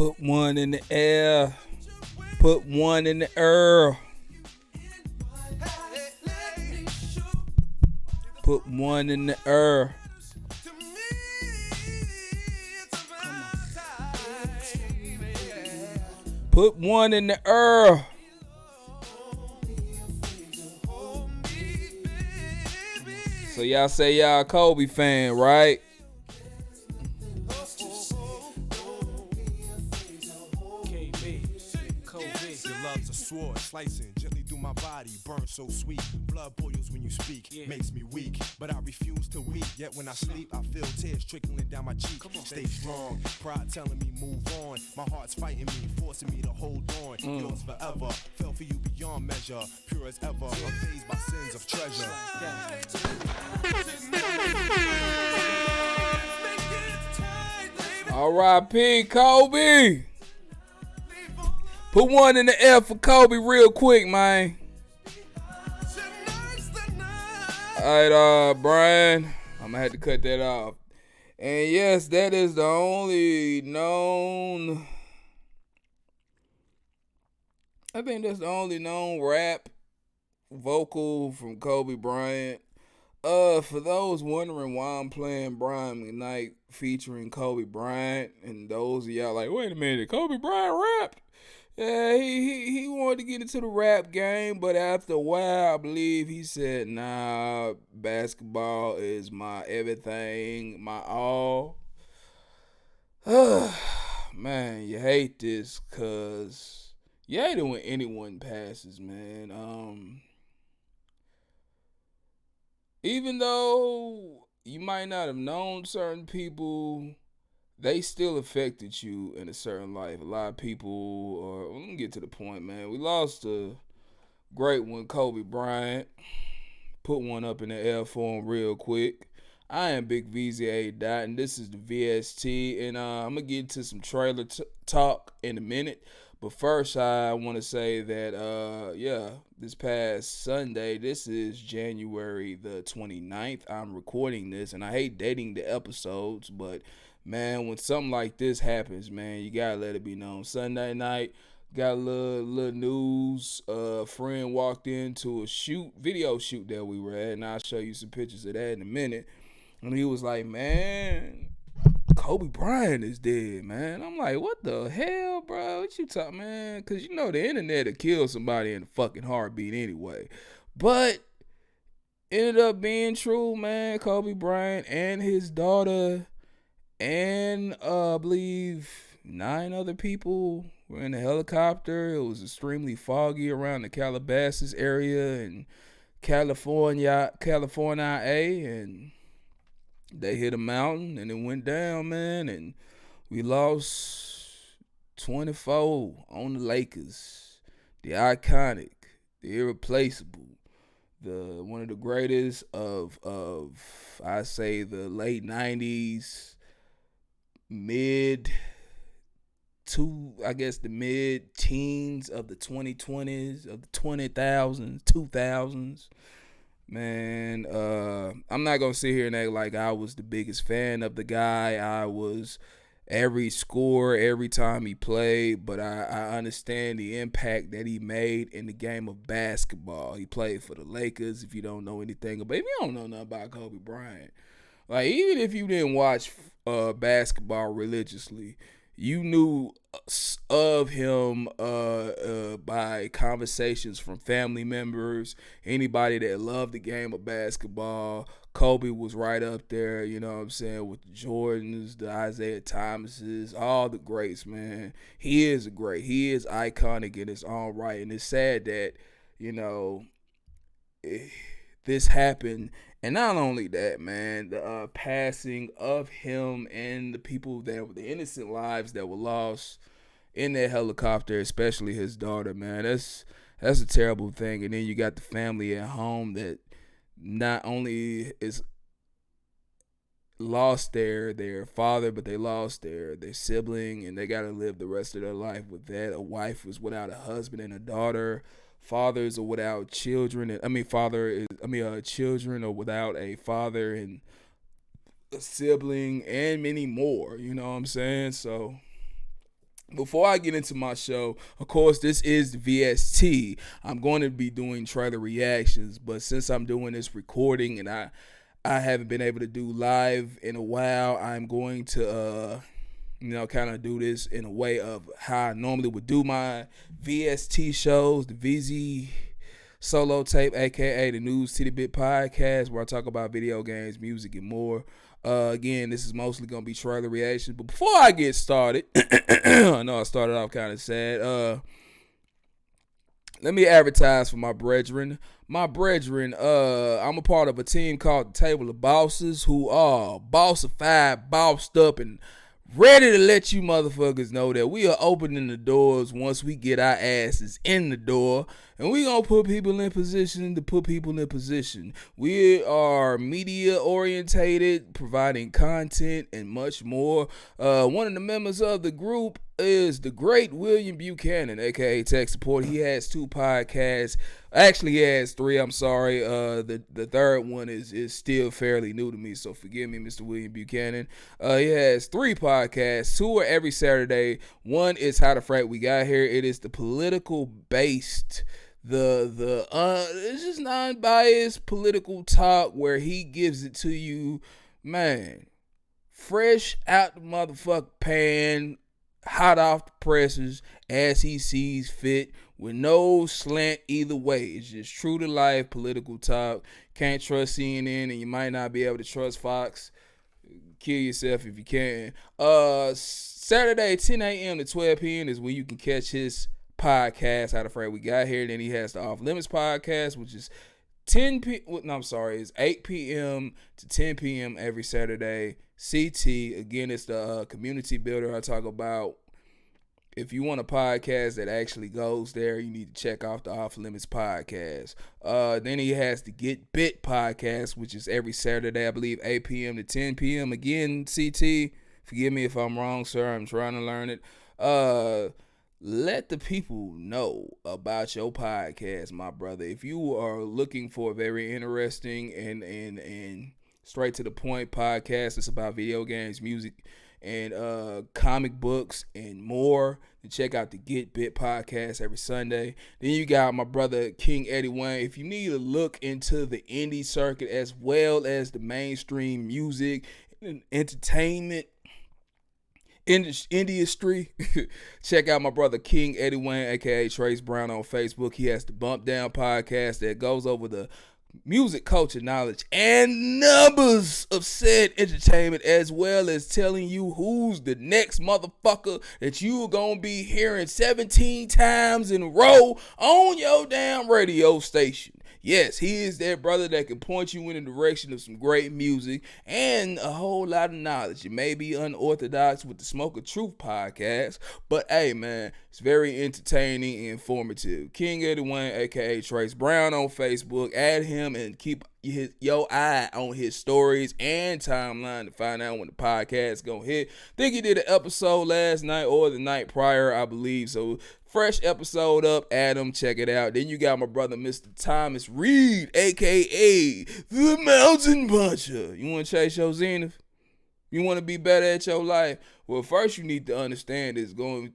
Put one in the air. Put one in the air. Put one in the air. Put one in the air. So y'all say y'all a Kobe fan, right? Sword slicing gently through my body, burn so sweet. Blood boils when you speak, makes me weak, but I refuse to weep. Yet when I sleep, I feel tears trickling down my cheek. Stay strong, pride telling me move on. My heart's fighting me, forcing me to hold on. Yours forever, fell for you beyond measure, pure as ever, unfazed by sins of treasure. R.I.P. Kobe. Put one in the air for Kobe real quick, man. Alright, Brian. I'm gonna have to cut that off. And yes, that is the only known. I think that's the only known rap vocal from Kobe Bryant. For those wondering why I'm playing Brian McKnight featuring Kobe Bryant, and those of y'all like, wait a minute, Kobe Bryant rapped? Yeah, he wanted to get into the rap game, but after a while, I believe he said, nah, basketball is my everything, my all. Man, you hate this because you hate it when anyone passes, man. Even though you might not have known certain people, they still affected you in a certain life. A lot of people, let me get to the point, man. We lost a great one, Kobe Bryant. Put one up in the air for him real quick. I am Big VZA Dot, and this is the VST, and I'm going to get to some trailer talk in a minute. But first, I want to say that, this past Sunday, this is January the 29th. I'm recording this, and I hate dating the episodes, but man, when something like this happens, man, you gotta let it be known. Sunday night, got a little news. A friend walked into a video shoot that we were at, and I'll show you some pictures of that in a minute. And he was like, man, Kobe Bryant is dead, man. I'm like, what the hell, bro? What you talking, man? Because you know the internet will kill somebody in a fucking heartbeat anyway. But ended up being true, man. Kobe Bryant and his daughter and I believe 9 other people were in a helicopter. It was extremely foggy around the Calabasas area in California, and they hit a mountain and it went down, man, and we lost 24 on the Lakers. The iconic, the irreplaceable, the one of the greatest of I say the late 90s, the mid-teens of the 2020s, of the 20,000s, 2000s. Man, I'm not going to sit here and act like I was the biggest fan of the guy. I was every score, every time he played, but I understand the impact that he made in the game of basketball. He played for the Lakers, if you don't know anything about, if you don't know nothing about Kobe Bryant. Like, even if you didn't watch basketball religiously, you knew of him by conversations from family members, anybody that loved the game of basketball. Kobe was right up there, you know what I'm saying, with the Jordans, the Isaiah Thomases, all the greats, man. He is a great. He is iconic in his own right, and it's sad that, this happened. And not only that, man, the passing of him and the people that were the innocent lives that were lost in that helicopter, especially his daughter, man, that's a terrible thing. And then you got the family at home that not only is lost their father, but they lost their sibling, and they got to live the rest of their life with that. A wife was without a husband and a daughter. Fathers are without children. Children are without a father and a sibling and many more. You know what I'm saying? So Before I get into my show, of course, this is the VST. I'm going to be doing trailer reactions, but since I'm doing this recording and I haven't been able to do live in a while, I'm going to kind of do this in a way of how I normally would do my VST shows, the VZ solo tape, aka the News Tiddy Bit podcast, where I talk about video games, music, and more. Again, this is mostly gonna be trailer reactions. But before I get started, I know I started off kind of sad. Let me advertise for my brethren. I'm a part of a team called the Table of Bosses, who are bossified, bossed up, and ready to let you motherfuckers know that we are opening the doors once we get our asses in the door. And we gonna put people in position to put people in position. We are media orientated, providing content and much more. One of the members of the group is the great William Buchanan, aka Tech Support. He has 2 podcasts. Actually, he has 3. I'm sorry. The third one is still fairly new to me, so forgive me, Mr. William Buchanan. He has 3 podcasts. 2 are every Saturday. One is How the Frack We Got Here. It is the political based. It's just non-biased political talk where he gives it to you, man, fresh out the motherfucking pan, hot off the presses, as he sees fit, with no slant either way. It's just true to life political talk. Can't trust CNN, and you might not be able to trust Fox. Kill yourself if you can. Saturday, 10 a.m. to 12 p.m. is when you can catch his podcast, How the Frack We Got Here. Then he has the Off Limits podcast, which is 8 p.m. to 10 p.m. every Saturday. CT, again, it's the community builder I talk about. If you want a podcast that actually goes there, you need to check out the Off Limits podcast. Then he has the Get Bit podcast, which is every Saturday, I believe, 8 p.m. to 10 p.m. Again, CT, forgive me if I'm wrong, sir. I'm trying to learn it. Let the people know about your podcast, my brother. If you are looking for a very interesting and straight to the point podcast, it's about video games, music, and comic books and more, then check out the Get Bit podcast every Sunday. Then you got my brother King Eddie Wayne. If you need to look into the indie circuit as well as the mainstream music and entertainment industry, check out my brother King Eddie Wayne, aka Trace Brown, on Facebook. He has the Bump Down podcast that goes over the music, culture, knowledge, and numbers of said entertainment, as well as telling you who's the next motherfucker that you are gonna be hearing 17 times in a row on your damn radio station. Yes, he is that brother that can point you in the direction of some great music and a whole lot of knowledge. It may be unorthodox with the Smoke of Truth podcast, but hey, man, it's very entertaining and informative. King Eddie Wayne, aka Trace Brown, on Facebook. Add him and keep your eye on his stories and timeline to find out when the podcast gonna hit. Think he did an episode last night or the night prior, I believe. So fresh episode up, Adam, check it out. Then you got my brother Mr. Thomas Reed, aka the Mountain Puncher. You want to chase your zenith? You want to be better at your life? Well, first you need to understand it's going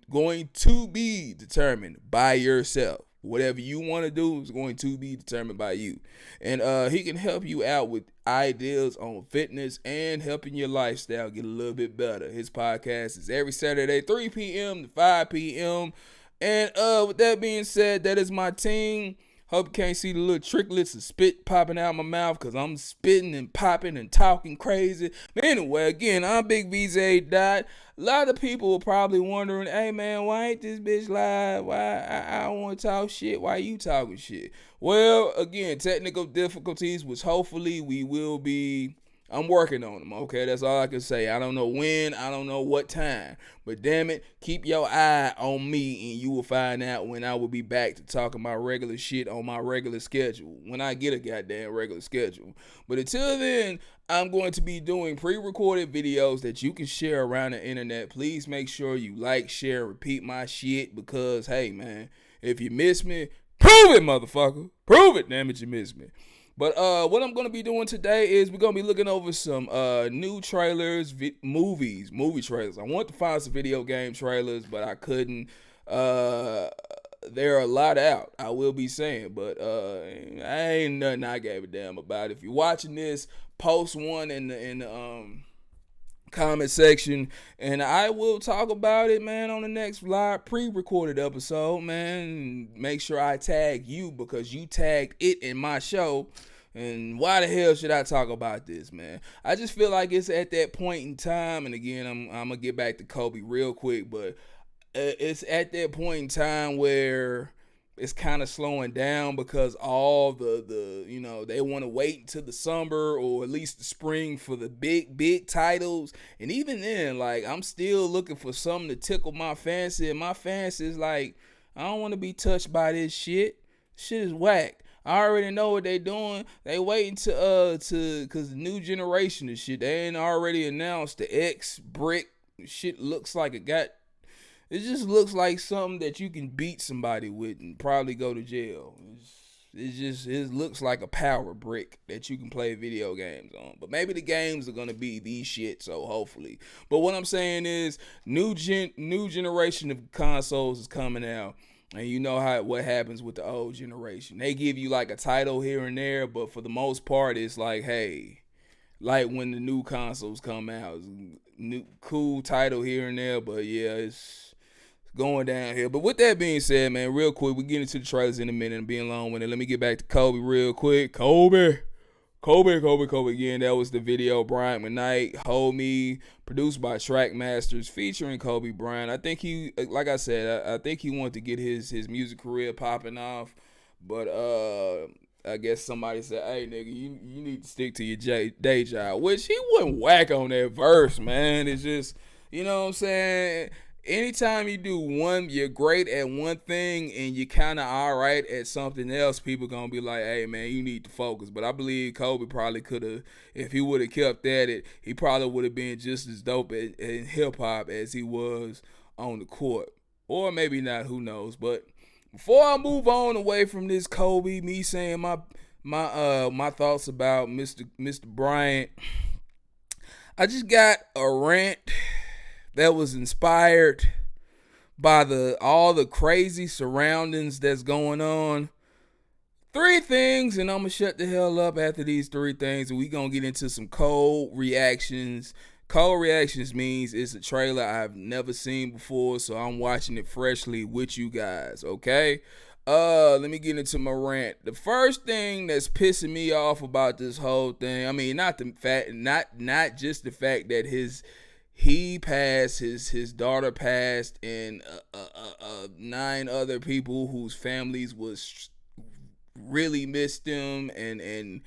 to be determined by yourself. Whatever you want to do is going to be determined by you. And he can help you out with ideas on fitness and helping your lifestyle get a little bit better. His podcast is every Saturday, 3 p.m. to 5 p.m. And with that being said, that is my team. Hope you can't see the little tricklets of spit popping out my mouth because I'm spitting and popping and talking crazy. But anyway, again, I'm Big VZ Dot. A lot of people are probably wondering, hey man, why ain't this bitch live? Why I don't want to talk shit? Why you talking shit? Well, again, technical difficulties, which hopefully we will be. I'm working on them, okay? That's all I can say. I don't know when, I don't know what time. But damn it, keep your eye on me and you will find out when I will be back to talking my regular shit on my regular schedule. When I get a goddamn regular schedule. But until then, I'm going to be doing pre-recorded videos that you can share around the internet. Please make sure you like, share, repeat my shit because, hey, man, if you miss me, prove it, motherfucker. Prove it, damn it, you miss me. But what I'm gonna be doing today is we're gonna be looking over some new trailers, movie trailers. I want to find some video game trailers, but I couldn't. There are a lot out, I will be saying, but I ain't nothing I gave a damn about. If you're watching this, post one in the comment section, and I will talk about it, man, on the next live pre-recorded episode, man. Make sure I tag you because you tagged it in my show. And why the hell should I talk about this, man? I just feel like it's at that point in time, and again, I'm gonna get back to Kobe real quick, but it's at that point in time where it's kind of slowing down because all the they want to wait until the summer or at least the spring for the big titles. And even then, like, I'm still looking for something to tickle my fancy, and my fancy is like, I don't want to be touched by this shit. Shit is whack. I already know what they doing. They waiting to cause the new generation of shit. They ain't already announced the X brick shit. Looks like it just looks like something that you can beat somebody with and probably go to jail. It looks like a power brick that you can play video games on. But maybe the games are gonna be these shit, so hopefully. But what I'm saying is, new generation of consoles is coming out. And you know what happens with the old generation. They give you like a title here and there, but for the most part, it's like, hey, like when the new consoles come out, new cool title here and there, but yeah, it's going down here. But with that being said, man, real quick, we get into the trailers in a minute and being long with it. Let me get back to Kobe real quick. Kobe again. That was the video. Bryant McKnight, Hold Me, produced by Trackmasters, featuring Kobe Bryant. I think he, like I said, I think he wanted to get his music career popping off, but I guess somebody said, hey, nigga, you need to stick to your day job, which he wouldn't whack on that verse, man. It's just, you know what I'm saying? Anytime you do you're great at one thing and you're kind of all right at something else, people gonna be like, hey, man, you need to focus. But I believe Kobe probably could have, if he would have kept at it, he probably would have been just as dope in hip-hop as he was on the court. Or maybe not, who knows. But before I move on away from this Kobe, me saying my thoughts about Mr. Bryant, I just got a rant that was inspired by all the crazy surroundings that's going on. 3 things, and I'm going to shut the hell up after these 3 things, and we going to get into some cold reactions. Cold reactions means it's a trailer I've never seen before, so I'm watching it freshly with you guys, okay? Let me get into my rant. The first thing that's pissing me off about this whole thing, I mean, not just the fact that he passed, his daughter passed, and 9 other people whose families was really missed him and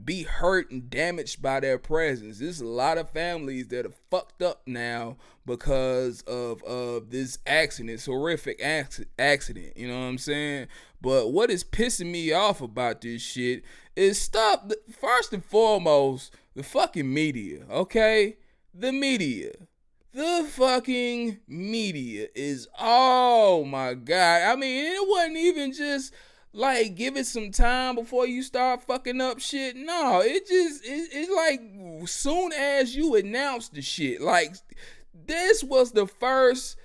be hurt and damaged by their presence. There's a lot of families that are fucked up now because of this accident, this horrific accident, you know what I'm saying? But what is pissing me off about this shit is first and foremost, the fucking media, okay? The fucking media is, oh my God. I mean, it wasn't even just like, give it some time before you start fucking up shit. No, it's like, soon as you announce the shit, like, this was the first,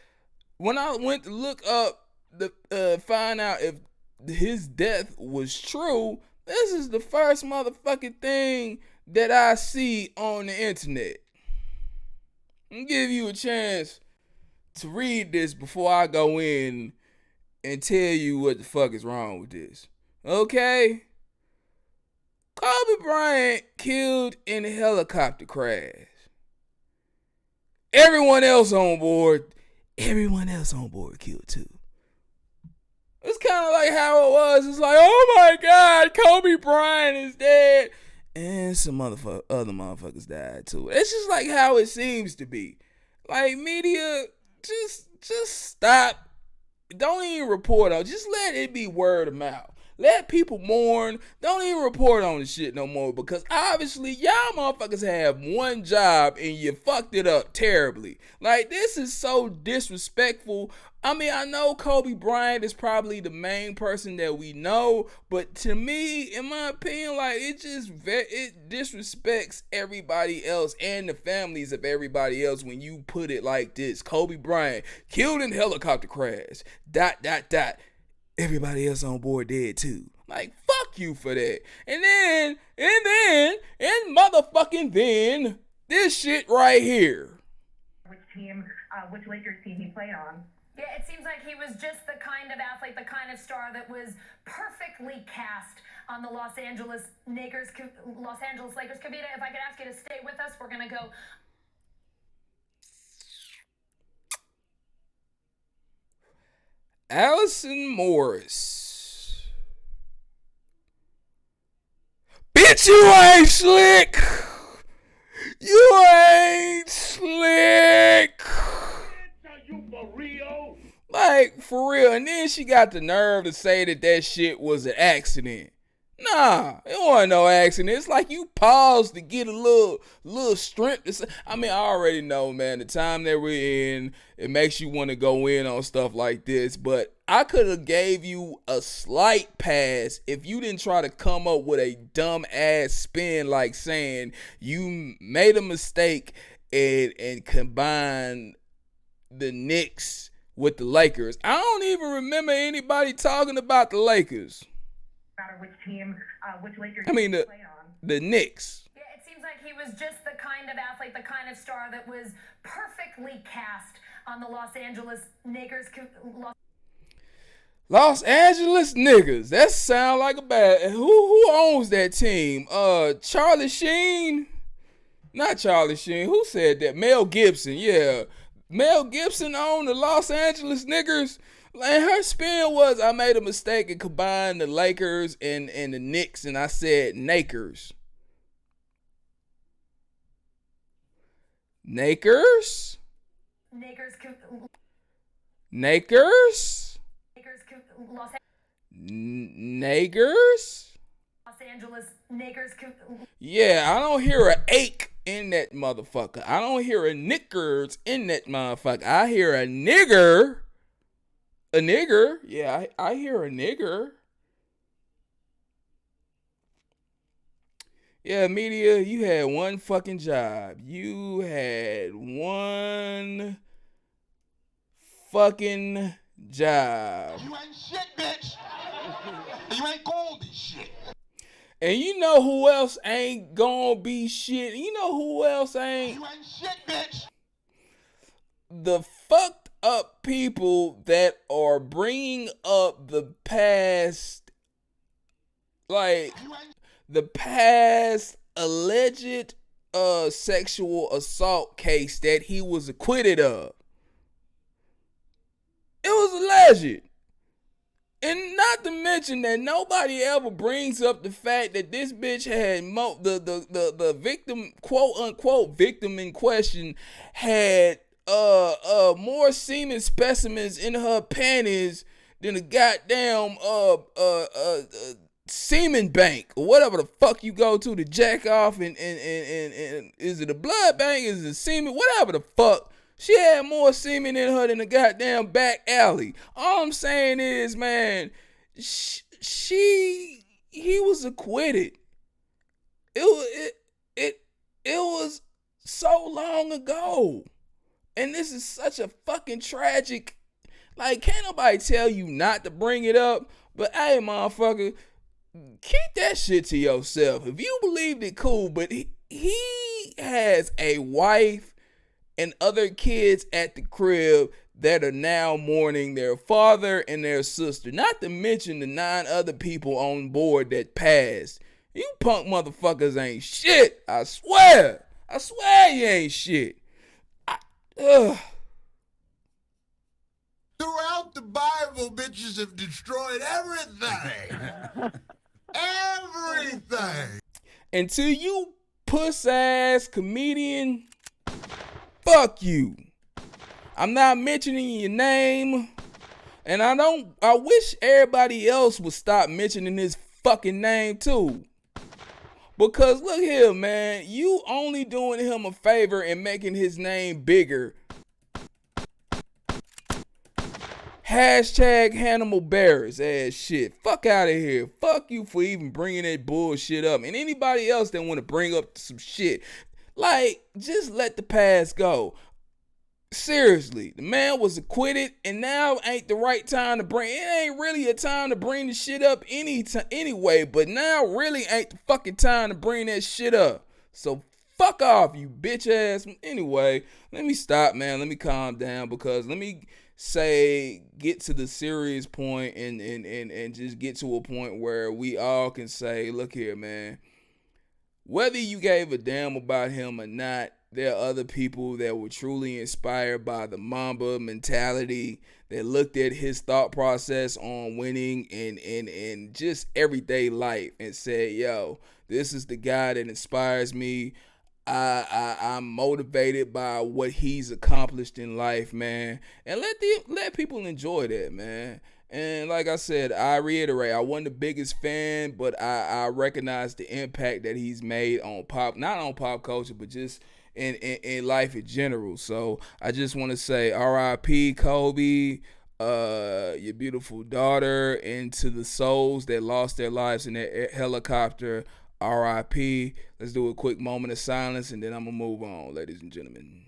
when I went to look up, find out if his death was true, this is the first motherfucking thing that I see on the internet. I'm give you a chance to read this before I go in and tell you what the fuck is wrong with this. Okay? Kobe Bryant killed in a helicopter crash. Everyone else on board killed too. It's kind of like how it was. It's like, oh my God, Kobe Bryant is dead. And some other motherfuckers died too. It's just like how it seems to be. Like, media, just stop. Don't even report on. Just let it be word of mouth. Let people mourn. Don't even report on the shit no more, because obviously y'all motherfuckers have one job and you fucked it up terribly. Like, this is so disrespectful I mean, I know Kobe Bryant is probably the main person that we know, but to me, in my opinion, like it disrespects everybody else and the families of everybody else when you put it like this. Kobe Bryant killed in helicopter crash. ... Everybody else on board dead too. Like, fuck you for that. And motherfucking then, this shit right here. Which Lakers team he played on. Yeah, it seems like he was just the kind of athlete, the kind of star that was perfectly cast on the Los Angeles Lakers. Kavita, if I could ask you to stay with us, we're going to go. Allison Morris. Bitch, you ain't slick. You ain't slick. Like, for real. And then she got the nerve to say that shit was an accident. Nah, it wasn't no accident. It's like you paused to get a little strength. I mean, I already know, man, the time that we're in, it makes you want to go in on stuff like this. But I could have gave you a slight pass if you didn't try to come up with a dumb ass spin like saying you made a mistake and combined the Knicks with the Lakers. I don't even remember anybody talking about the Lakers. Which team, which Lakers I mean, played on. The Knicks. Yeah, it seems like he was just the kind of athlete, the kind of star that was perfectly cast on the Los Angeles Lakers. Los Angeles niggas. That sound like a bad. Who owns that team? Charlie Sheen? Not Charlie Sheen. Who said that? Mel Gibson. Yeah. Mel Gibson owned the Los Angeles niggers. And her spin was, I made a mistake and combined the Lakers and the Knicks, and I said Nakers. Nakers? Nakers? Nakers? Nagers? Los Angeles Nakers. Yeah, I don't hear an ache in that motherfucker. I don't hear a knickers in that motherfucker. I hear a nigger. A nigger? Yeah, I hear a nigger. Yeah, media, you had one fucking job. You had one fucking job. You ain't shit, bitch. You ain't gold and shit. And you know who else ain't gonna be shit? You know who else ain't? You ain't shit, bitch. The fucked up people that are bringing up the past, like the past alleged sexual assault case that he was acquitted of. It was alleged. And not to mention that nobody ever brings up the fact that this bitch had the victim, quote unquote victim in question, had more semen specimens in her panties than a goddamn semen bank or whatever the fuck you go to jack off and is it a blood bank? Is it semen? Whatever the fuck. She had more semen in her than a goddamn back alley. All I'm saying is, man, he was acquitted. It was so long ago. And this is such a fucking tragic, like, can't nobody tell you not to bring it up, but hey, motherfucker, keep that shit to yourself. If you believed it, cool, but he has a wife and other kids at the crib that are now mourning their father and their sister. Not to mention the 9 other people on board that passed. You punk motherfuckers ain't shit. I swear. I swear you ain't shit. Throughout the Bible, bitches have destroyed everything. Everything. Until you puss-ass comedian, fuck you. I'm not mentioning your name. And I wish everybody else would stop mentioning his fucking name too. Because look here, man, you only doing him a favor and making his name bigger. Hashtag Hannibal Barris ass shit. Fuck out of here. Fuck you for even bringing that bullshit up. And anybody else that want to bring up some shit, like, just let the past go. Seriously, the man was acquitted, and now ain't the right time to bring. It ain't really a time to bring the shit up anyway. But now really ain't the fucking time to bring that shit up. So fuck off, you bitch ass. Anyway, let me stop, man. Let me calm down, because let me get to the serious point and just get to a point where we all can say, look here, man. Whether you gave a damn about him or not, there are other people that were truly inspired by the Mamba mentality, that looked at his thought process on winning and just everyday life and said, yo, this is the guy that inspires me. I'm motivated by what he's accomplished in life, man. And let people enjoy that, man. And like I said, I reiterate, I wasn't the biggest fan, but I recognize the impact that he's made on not on pop culture, but just in life in general. So I just want to say R.I.P. Kobe, your beautiful daughter, and to the souls that lost their lives in that helicopter, R.I.P. Let's do a quick moment of silence, and then I'm going to move on, ladies and gentlemen.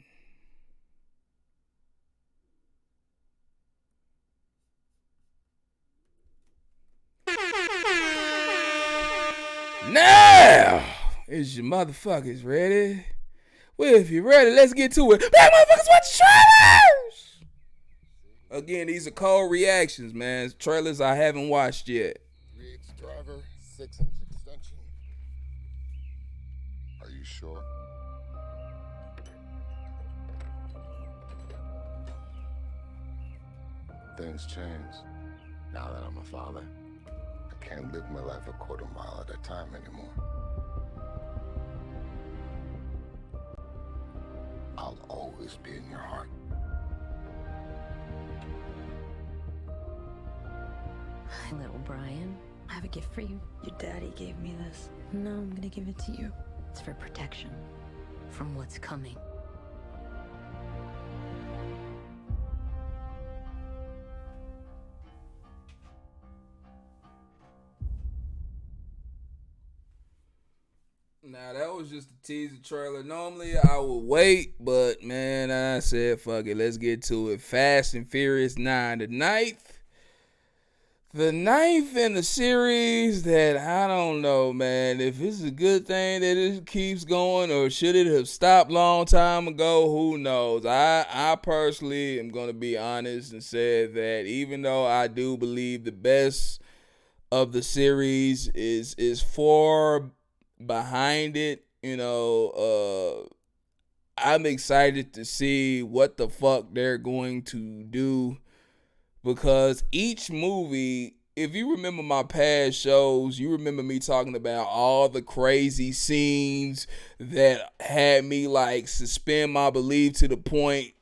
Now, is your motherfuckers ready? Well, if you're ready, let's get to it. Black motherfuckers, watch trailers! Again, these are cold reactions, man. Trailers I haven't watched yet. 3/8 driver, 6-inch extension. Are you sure? Things change. Now that I'm a father, I can't live my life a quarter mile at a time anymore. I'll always be in your heart. Hi, little Brian. I have a gift for you. Your daddy gave me this. No, I'm gonna give it to you. It's for protection from what's coming. Now, that was just a teaser trailer. Normally, I would wait, but, man, I said, fuck it, let's get to it. Fast and Furious 9, the ninth in the series that I don't know, man, if it's a good thing that it keeps going, or should it have stopped long time ago, who knows. I personally am going to be honest and say that even though I do believe the best of the series is far behind it, you know, I'm excited to see what the fuck they're going to do, because each movie, if you remember my past shows, you remember me talking about all the crazy scenes that had me like suspend my belief to the point.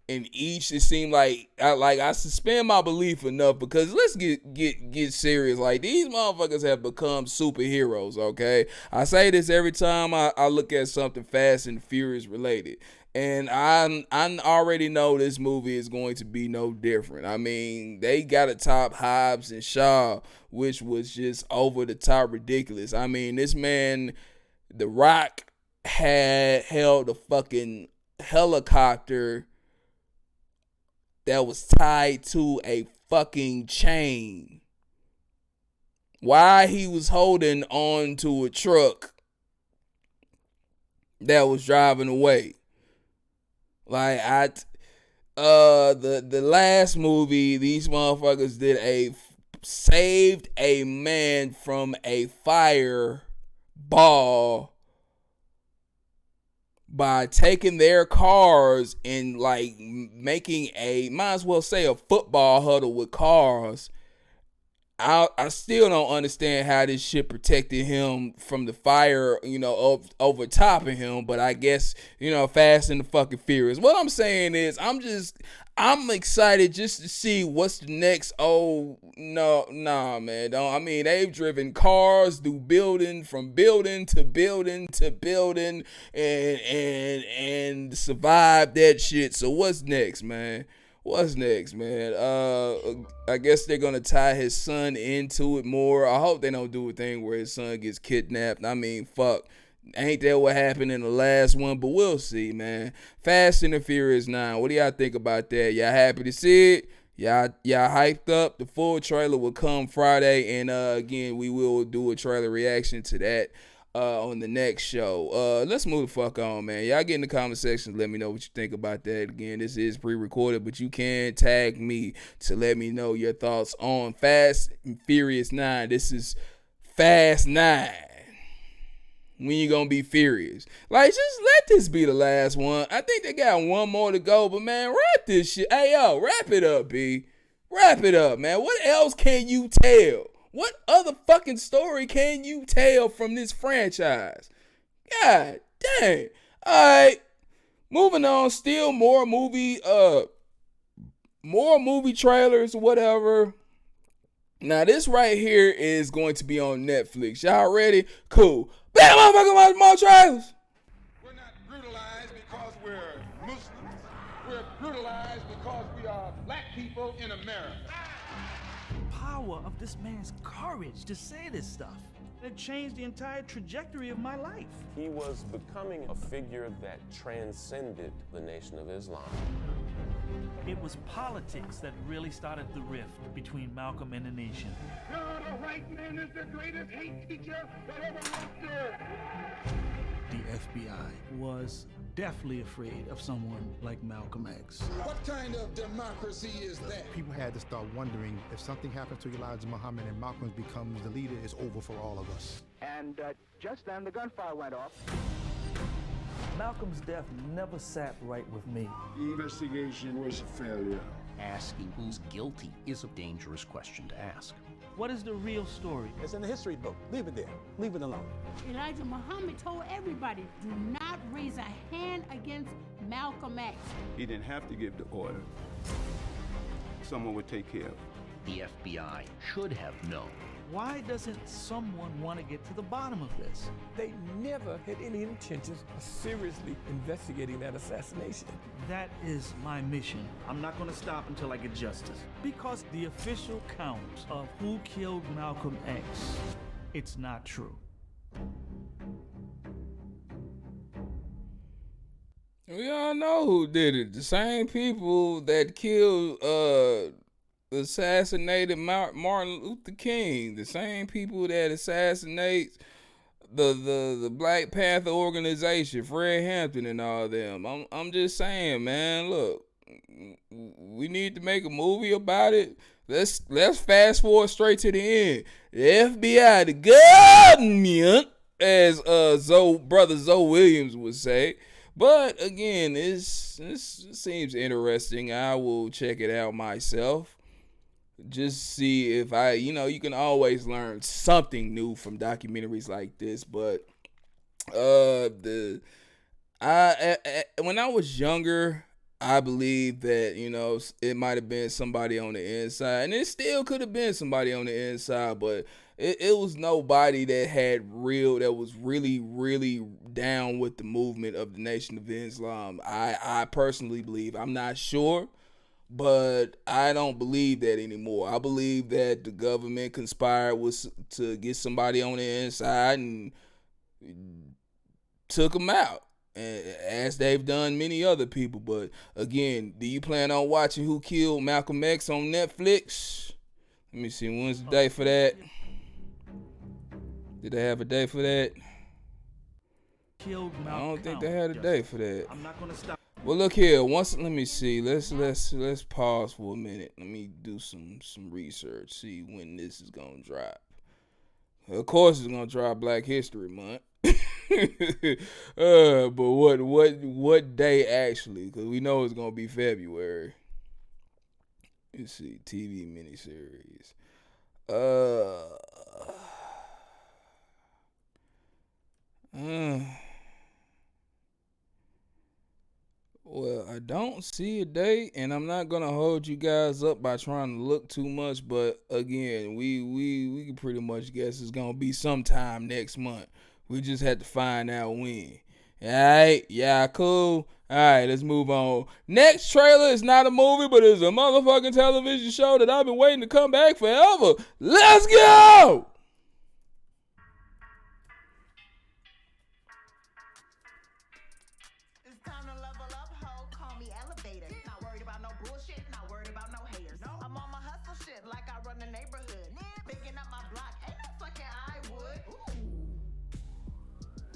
In each, it seemed like I suspend my belief enough, because let's get serious. Like, these motherfuckers have become superheroes, okay? I say this every time I look at something Fast and Furious related. And I already know this movie is going to be no different. I mean, they got to top Hobbs and Shaw, which was just over the top ridiculous. I mean, this man, The Rock, had held a fucking helicopter that was tied to a fucking chain while he was holding on to a truck that was driving away. Like, the last movie, these motherfuckers saved a man from a fireball by taking their cars and like making might as well say a football huddle with cars. I still don't understand how this shit protected him from the fire, you know, over top of him. But I guess, you know, Fast and the fucking Furious. What I'm saying is, I'm excited just to see what's the next. Oh, no, nah, man. I mean, they've driven cars through from building to building to building and survived that shit. So what's next, man? What's next, man? I guess they're gonna tie his son into it more. I hope they don't do a thing where his son gets kidnapped. I mean, fuck. Ain't that what happened in the last one? But we'll see, man. Fast and the Furious 9. What do y'all think about that? Y'all happy to see it? Y'all hyped up? The full trailer will come Friday, and again, we will do a trailer reaction to that on the next show. Let's move the fuck on, man. Y'all get in the comment section. Let me know what you think about that. Again, this is pre-recorded, but you can tag me to let me know your thoughts on Fast and Furious 9. This is Fast 9. When you gonna be furious? Like, just let this be the last one. I think they got one more to go, but man, wrap this shit. Hey, yo, wrap it up, B. Wrap it up, man. What else can you tell? What other fucking story can you tell from this franchise? God dang. All right, moving on. Still more movie trailers, whatever. Now, this right here is going to be on Netflix. Y'all ready? Cool. Bam, motherfucker, more trailers. We're not brutalized because we're Muslims. We're brutalized because we are black people in America. Power of this man's courage to say this stuff. It changed the entire trajectory of my life. He was becoming a figure that transcended the Nation of Islam. It was politics that really started the rift between Malcolm and the nation. The white man is the greatest hate teacher that ever lived. The FBI was deathly afraid of someone like Malcolm X. What kind of democracy is that? People had to start wondering if something happens to Elijah Muhammad and Malcolm becomes the leader, it's over for all of us. And just then the gunfire went off. Malcolm's death never sat right with me. The investigation was a failure. Asking who's guilty is a dangerous question to ask. What is the real story? It's in the history book. Leave it there. Leave it alone. Elijah Muhammad told everybody, do not raise a hand against Malcolm X. He didn't have to give the order. Someone would take care of it. The FBI should have known. Why doesn't someone want to get to the bottom of this? They never had any intentions of seriously investigating that assassination. That is my mission. I'm not going to stop until I get justice. Because the official count of who killed Malcolm X, it's not true. We all know who did it. The same people that killed assassinated Martin Luther King, the same people that assassinate the Black Panther organization, Fred Hampton and all them. I'm just saying, man, look, we need to make a movie about it. Let's fast forward straight to the end. The FBI, the government, as brother Zoe Williams would say. But again, this seems interesting. I will check it out myself. Just see if you can always learn something new from documentaries like this. But when I was younger, I believe that it might have been somebody on the inside, and it still could have been somebody on the inside, but it was nobody that was really, really down with the movement of the Nation of Islam. I personally believe, I'm not sure, but I don't believe that anymore. I believe that the government conspired to get somebody on the inside and took them out, as they've done many other people. But again, do you plan on watching Who Killed Malcolm X on Netflix? Let me see, when's the day for that? Did they have a day for that? I don't think they had a day for that. I'm not gonna stop. Well, look here. Let me see. Let's pause for a minute. Let me do some research. See when this is gonna drop. Of course, it's gonna drop Black History Month. But what day actually? Because we know it's gonna be February. Let's see. TV miniseries. Well, I don't see a date, and I'm not gonna hold you guys up by trying to look too much. But again, we can pretty much guess it's gonna be sometime next month. We just had to find out when. Alright, yeah, cool. Alright, let's move on. Next trailer is not a movie, but it's a motherfucking television show that I've been waiting to come back forever. Let's go! It's time to level up, ho. Call me elevator. Not worried about no bullshit, not worried about no haters. No, I'm on my hustle shit like I run the neighborhood. Picking up my block, ain't no fucking I would.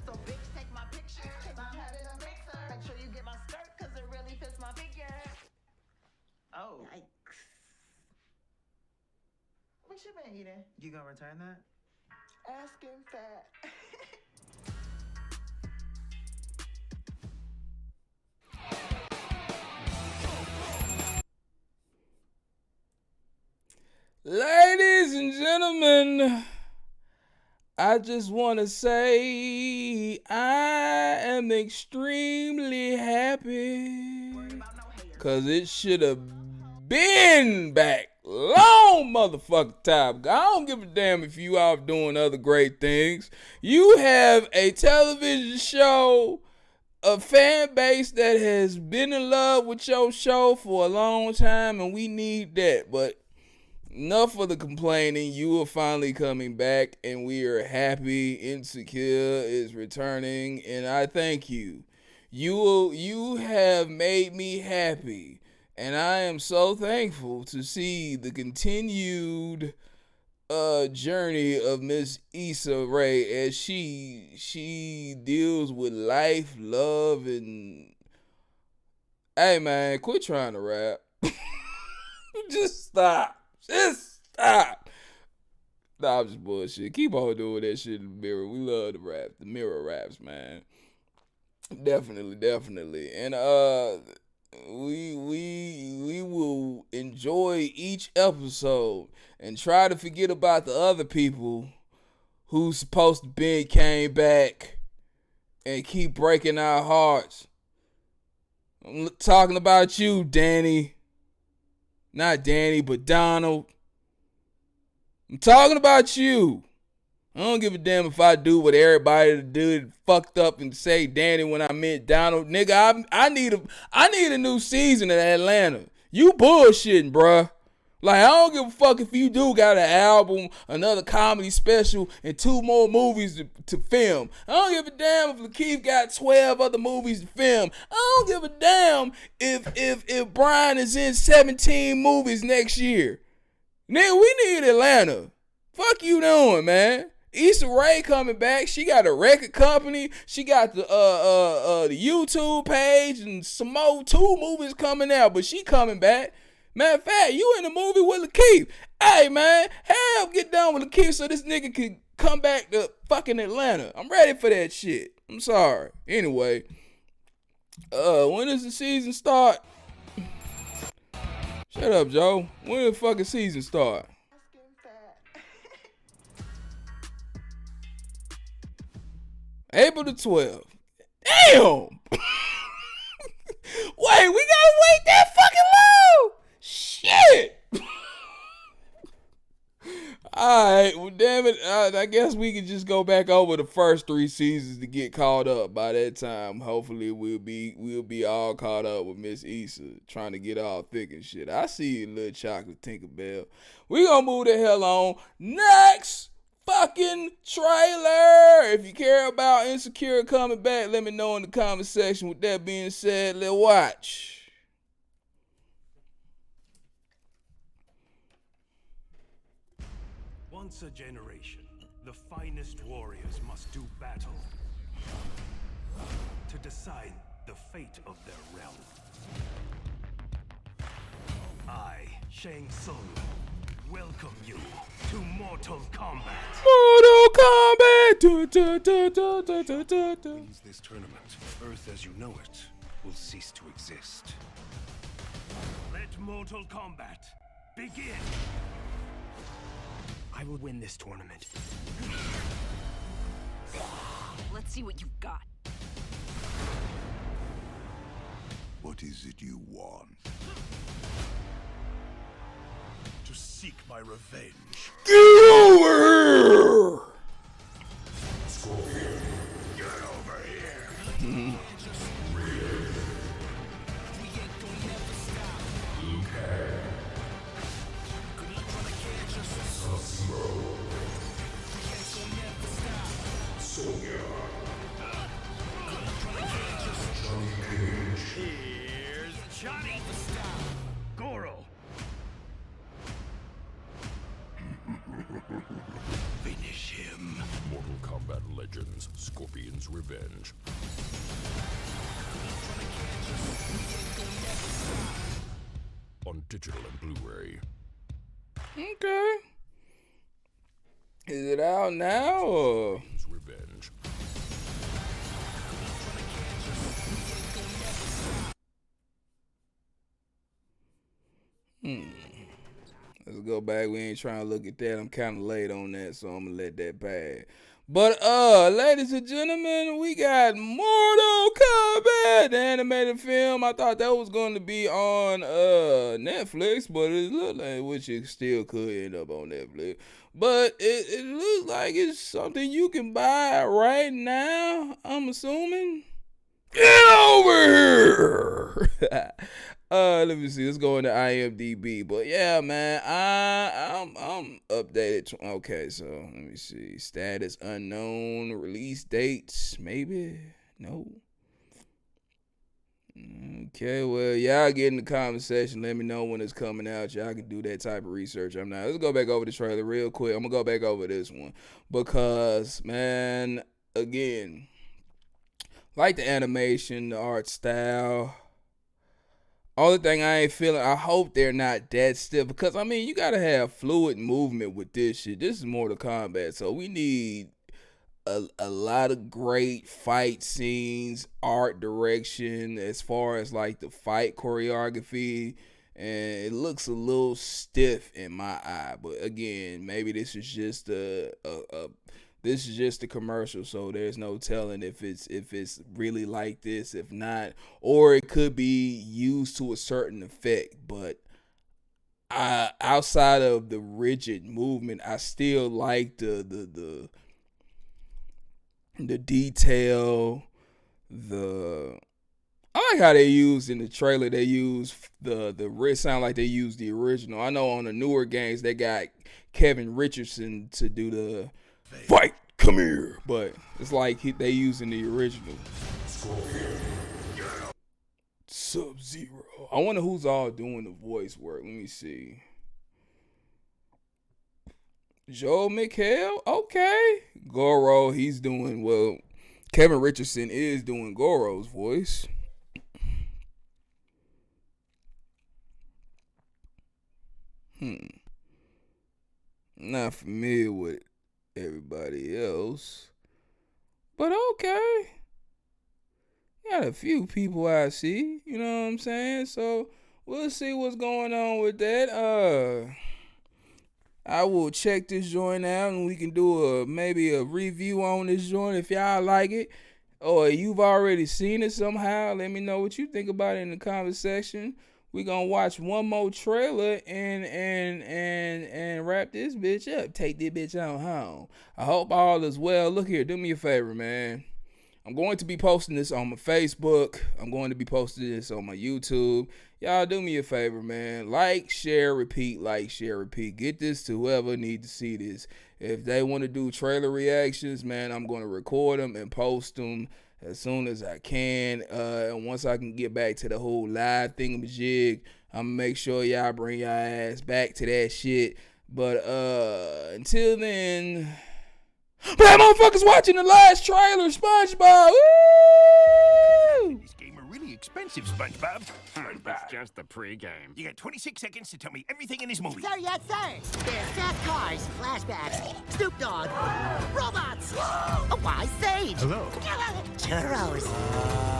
So bitch, take my picture, cause I'm having a mixer. Make sure you get my skirt, cause it really fits my figure. Oh. Yikes. What you been eating? You gonna return that? Asking fat. Ladies and gentlemen, I just want to say I am extremely happy because it should have been back long motherfucking time. I don't give a damn if you out doing other great things. You have a television show, a fan base that has been in love with your show for a long time, and we need that. But enough of the complaining. You are finally coming back, and we are happy. Insecure is returning, and I thank you. You have made me happy, and I am so thankful to see the continued journey of Miss Issa Rae as she deals with life, love, and hey man, quit trying to rap. Just stop. Just stop. Nah, I'm just bullshit. Keep on doing that shit in the mirror. We love the rap, the mirror raps, man. Definitely. And we will enjoy each episode and try to forget about the other people who's supposed to be came back and keep breaking our hearts. I'm talking about you, Danny. Not Danny, but Donald. I'm talking about you. I don't give a damn if I do what everybody did, fucked up and say Danny when I meant Donald. Nigga, I need a new season in Atlanta. You bullshitting, bruh. Like, I don't give a fuck if you do got an album, another comedy special, and 2 more movies to film. I don't give a damn if Lakeith got 12 other movies to film. I don't give a damn if Brian is in 17 movies next year. Nigga, we need Atlanta. Fuck you doing, man. Issa Rae coming back. She got a record company. She got the YouTube page and some more 2 movies coming out, but she coming back. Matter of fact, you in the movie with Lakeith. Hey, man, help get done with Lakeith so this nigga can come back to fucking Atlanta. I'm ready for that shit. I'm sorry. Anyway, when does the season start? Shut up, Joe. When does the fucking season start? April the 12th. Damn! Wait, we gotta wait that fucking long? Shit! Alright, well damn it, I guess we can just go back over the first 3 seasons to get caught up. By that time, hopefully we'll be all caught up with Miss Issa, trying to get all thick and shit. I see you, little chocolate Tinkerbell. We gonna move the hell on. Next fucking trailer! If you care about Insecure coming back, let me know in the comment section. With that being said, let's watch. Once a generation, the finest warriors must do battle to decide the fate of their realm. I, Shang Tsung, welcome you to Mortal Kombat. Wins this tournament, Earth as you know it will cease to exist. Let Mortal Kombat begin. I will win this tournament. Let's see what you've got. What is it you want? To seek my revenge. Get over here! Scorpion, get over here! Here's Johnny. Goro. Finish him. Mortal Kombat Legends: Scorpion's Revenge. On digital and Blu-ray. Okay. Is it out now or? Revenge. Let's go back. We ain't trying to look at that. I'm kind of late on that, so I'm gonna let that pass. But ladies and gentlemen, we got Mortal Kombat, the animated film. I thought that was going to be on Netflix, but it looked like, which it still could end up on Netflix. But it looks like it's something you can buy right now, I'm assuming. Get over here! Let me see. Let's go into IMDb. But yeah, man, I'm updated. Okay, so let me see. Status unknown. Release dates, maybe. No. Okay, well, y'all get in the conversation. Let me know when it's coming out. Y'all can do that type of research. I'm not. Let's go back over the trailer real quick. I'm gonna go back over this one because, man, again, like the animation, the art style. Only thing I ain't feeling, I hope they're not that stiff because, I mean, you got to have fluid movement with this shit. This is Mortal Kombat, so we need a lot of great fight scenes, art direction as far as like the fight choreography, and it looks a little stiff in my eye. But again, maybe this is just a commercial, so there's no telling if it's really like this, if not, or it could be used to a certain effect. But outside of the rigid movement, I still like the detail. I like how they used in the trailer. They used it sound like they used the original. I know on the newer games they got Kevin Richardson to do the fight, come here, but it's like they using the original. Sub-Zero. I wonder who's all doing the voice work. Let me see. Joel McHale, okay. Goro, he's doing, well, Kevin Richardson is doing Goro's voice. Not familiar with everybody else, but okay. Got a few people I see, you know what I'm saying? So we'll see what's going on with that. I will check this joint out and we can do maybe a review on this joint if y'all like it, or you've already seen it somehow. Let me know what you think about it in the comment section. We gonna watch one more trailer and wrap this bitch up. Take this bitch on home. I hope all is well. Look here, do me a favor, man. I'm going to be posting this on my Facebook. I'm going to be posting this on my YouTube. Y'all do me a favor, man. Like, share, repeat, like, share, repeat. Get this to whoever need to see this. If they want to do trailer reactions, man, I'm going to record them and post them as soon as I can. And once I can get back to the whole live thingamajig, I'm going to make sure y'all bring y'all ass back to that shit. But until then... Black motherfuckers watching the last trailer, SpongeBob. Woo! This game are really expensive, SpongeBob. It's just the pre-game. You got 26 seconds to tell me everything in this movie. Sir, yes, sir. There's fast cars, flashbacks, Snoop Dogg, robots, a wise sage. Hello. Churros.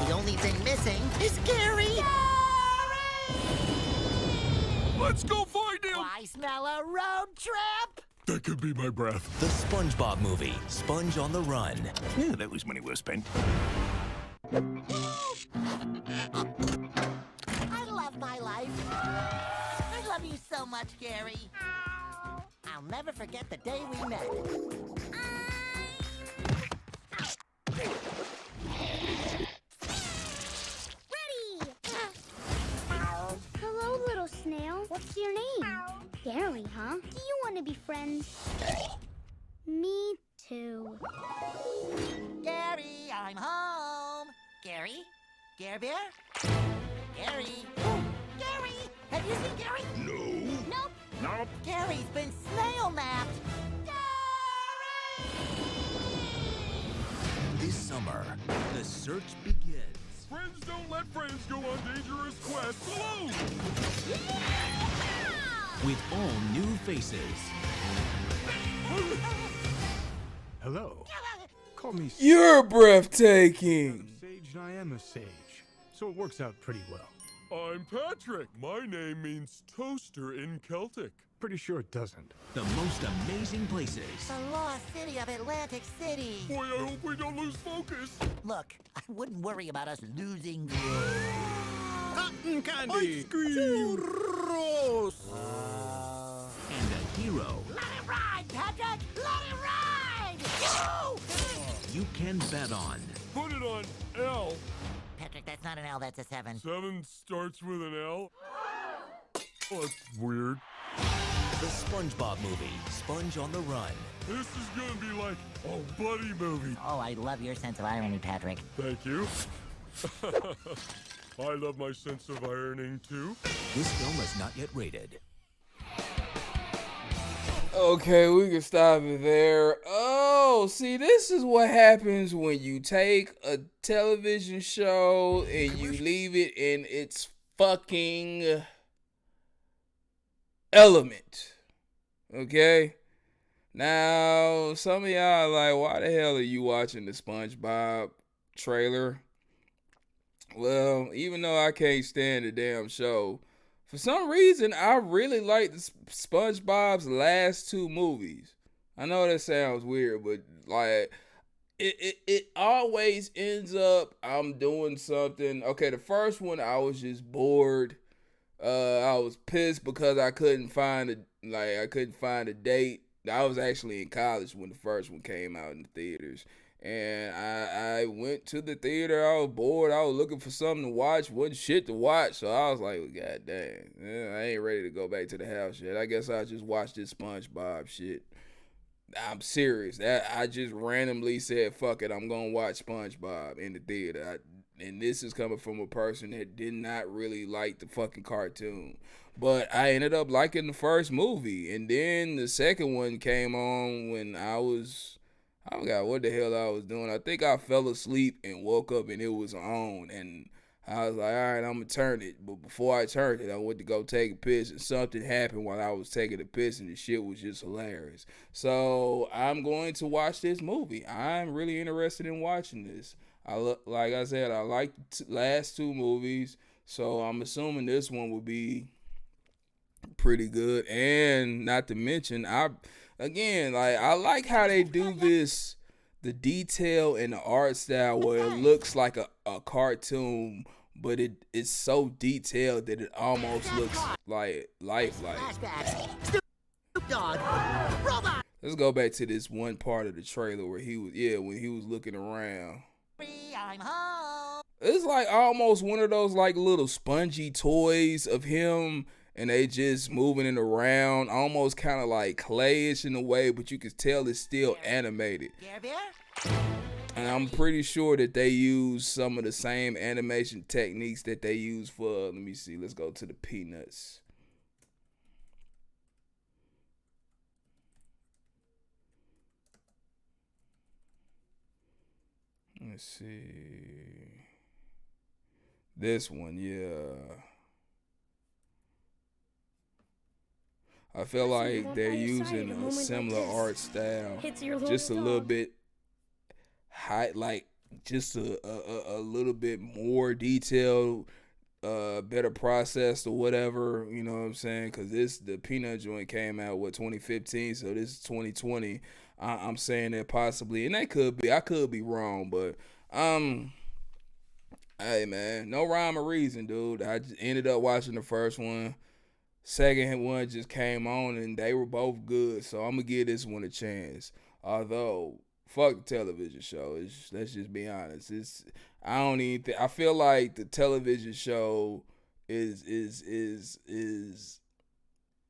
The only thing missing is Gary. Let's go find him. I smell a road trip. That could be my breath. The SpongeBob movie, Sponge on the Run. Yeah, that was money well spent. I love my life. I love you so much, Gary. I'll never forget the day we met. Ready! Hello, little snail. What's your name? Gary, huh? Do you want to be friends? Me too. Gary, I'm home. Gary? Gary Bear? Gary? Gary! Have you seen Gary? No. Nope. Nope. Gary's been snail napped. This summer, the search begins. Friends don't let friends go on dangerous quests alone! With all new faces. Hello. Call me You're breathtaking. Sage, and I am a sage, so it works out pretty well. I'm Patrick. My name means toaster in Celtic. Pretty sure it doesn't. The most amazing places. The lost city of Atlantic City. Boy, I hope we don't lose focus. Look, I wouldn't worry about us losing. Cotton candy! Ice cream! Churros! And a hero Let it ride, Patrick! Let it ride! Woo! you can bet on. Put it on L. Patrick, that's not an L, that's a 7. 7 starts with an L? Oh, that's weird. The SpongeBob movie, Sponge on the Run. This is gonna be like a buddy movie. Oh, I love your sense of irony, Patrick. Thank you. I love my sense of ironing too. This film is not yet rated. Okay, we can stop it there. Oh, see, this is what happens when you take a television show and you leave it in its fucking element. Okay? Now, some of y'all are like, why the hell are you watching the SpongeBob trailer? Well, even though I can't stand the damn show, for some reason, I really like the SpongeBob's last 2 movies. I know that sounds weird, but like, it always ends up I'm doing something. Okay, the first one I was just bored. I was pissed because I couldn't find a date. I was actually in college when the first one came out in the theaters. And I went to the theater. I was bored. I was looking for something to watch. Wasn't shit to watch. So I was like, well, God damn. Yeah, I ain't ready to go back to the house yet. I guess I'll just watch this SpongeBob shit. I'm serious. I just randomly said, fuck it. I'm going to watch SpongeBob in the theater. And this is coming from a person that did not really like the fucking cartoon. But I ended up liking the first movie. And then the second one came on when I forgot what the hell I was doing. I think I fell asleep and woke up and it was on. And I was like, all right, I'm going to turn it. But before I turned it, I went to go take a piss. And something happened while I was taking a piss. And the shit was just hilarious. So I'm going to watch this movie. I'm really interested in watching this. Like I said, I like the last 2 movies. So I'm assuming this one will be pretty good. And not to mention, I like how they do this, the detail and the art style where it looks like a cartoon, but it's so detailed that it almost looks like lifelike. Let's go back to this one part of the trailer where when he was looking around. I'm home. It's like almost one of those like little spongy toys of him, and they just moving it around, almost kind of like clayish in a way, but you can tell it's still animated. And I'm pretty sure that they use some of the same animation techniques that they use for, let me see, let's go to the Peanuts. Let's see. This one, yeah. I feel like they're using a similar art style, just a little bit high, like just a little bit more detailed, better processed or whatever. You know what I'm saying? Because the Peanut joint came out 2015, so this is 2020. I'm saying that possibly, and that could be. I could be wrong, but hey man, no rhyme or reason, dude. I just ended up watching the first one. Second one just came on, and they were both good. So I'm gonna give this one a chance. Although, fuck the television show. Let's just be honest. I don't even think. I feel like the television show is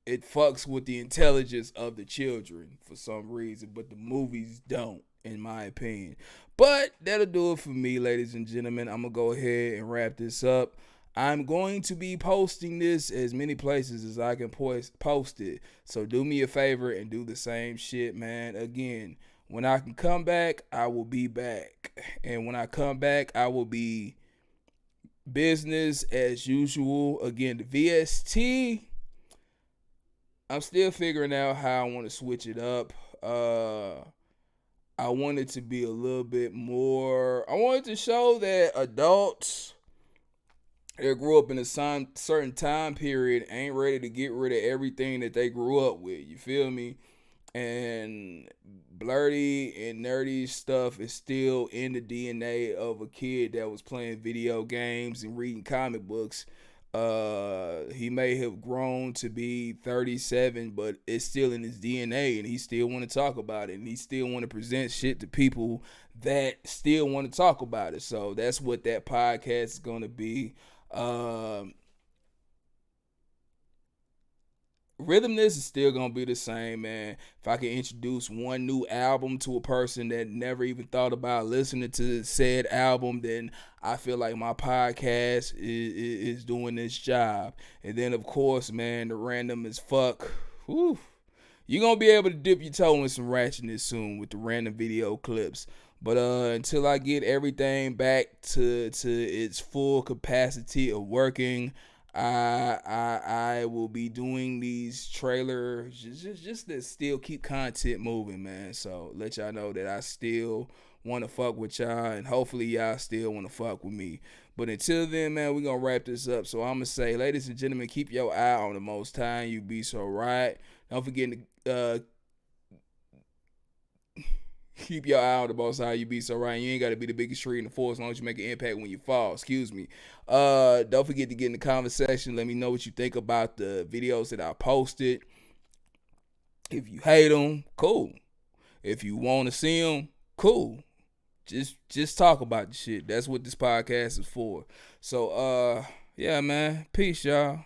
it fucks with the intelligence of the children for some reason, but the movies don't, in my opinion. But that'll do it for me, ladies and gentlemen. I'm going to go ahead and wrap this up. I'm going to be posting this as many places as I can post it. So do me a favor and do the same shit, man. Again, when I can come back, I will be back. And when I come back, I will be business as usual. Again, the VST, I'm still figuring out how I want to switch it up. I want it to be a little bit more. I want it to show that adults that grew up in a certain time period ain't ready to get rid of everything that they grew up with. You feel me? And blurty and nerdy stuff is still in the DNA of a kid that was playing video games and reading comic books. He may have grown to be 37, but it's still in his DNA, and he still want to talk about it, and he still want to present shit to people that still want to talk about it. So that's what that podcast is going to be. Rhythmness is still gonna be the same, man. If I can introduce one new album to a person that never even thought about listening to said album, then I feel like my podcast is doing this job. And then, of course, man, the random as fuck. Whew. You're gonna be able to dip your toe in some ratchetness soon with the random video clips. But until I get everything back to its full capacity of working, I will be doing these trailers just to still keep content moving, man. So let y'all know that I still want to fuck with y'all, and hopefully y'all still want to fuck with me. But until then, man, we're going to wrap this up. So I'm going to say, ladies and gentlemen, keep your eye on the Most High. You be so right. Don't forget to keep your eye on the Most High. You be so right. You ain't got to be the biggest tree in the forest as long as you make an impact when you fall. Excuse me. Don't forget to get in the conversation. Let me know what you think about the videos that I posted. If you hate them, cool. If you want to see them, cool. Just talk about the shit. That's what this podcast is for. So, yeah, man. Peace, y'all.